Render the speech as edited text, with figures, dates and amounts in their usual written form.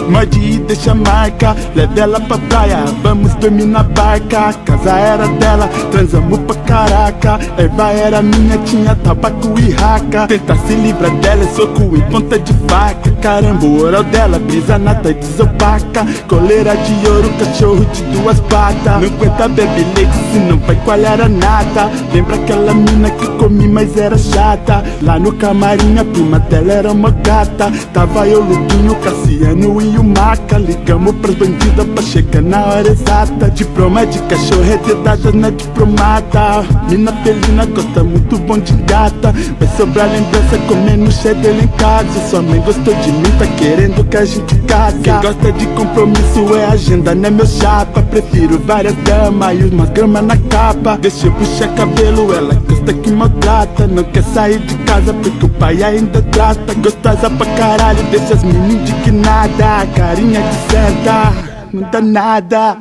Morde e deixa marca, leve ela pra praia, vamos dormir na barca. Casa era dela, transamos pra caraca. Erva era minha, tinha tabaco e raca. Tentar se livrar dela é soco em ponta de faca. Caramba, o oral dela, brisa na tarde desopaca. Coleira de ouro, cachorro de duas patas. Não aguenta bebe leite, senão vai coalhar a nata. Lembra aquela mina que comi, mas era chata. Lá no camarim a prima dela era uma gata. Tava eu, Lupinho, Cassiano e o Maca. Ligamos pras bandidas pra chegar na hora exata. Diploma de cachorro é dedada na diplomata. Mina felina gosta muito bom de gata. Vai sobrar lembrança comendo cheddar em casa. Sua mãe gostou de mim, tá querendo que a gente casa. Quem gosta de compromisso é agenda, né meu chapa. Prefiro várias damas e umas gramas na capa. Deixa eu puxar cabelo, ela gosta que maltrata. Não quer sair de casa porque o pai ainda trata. Gostosa pra caralho, deixa as meninas indignadas. Carinha de santa, não dá nada.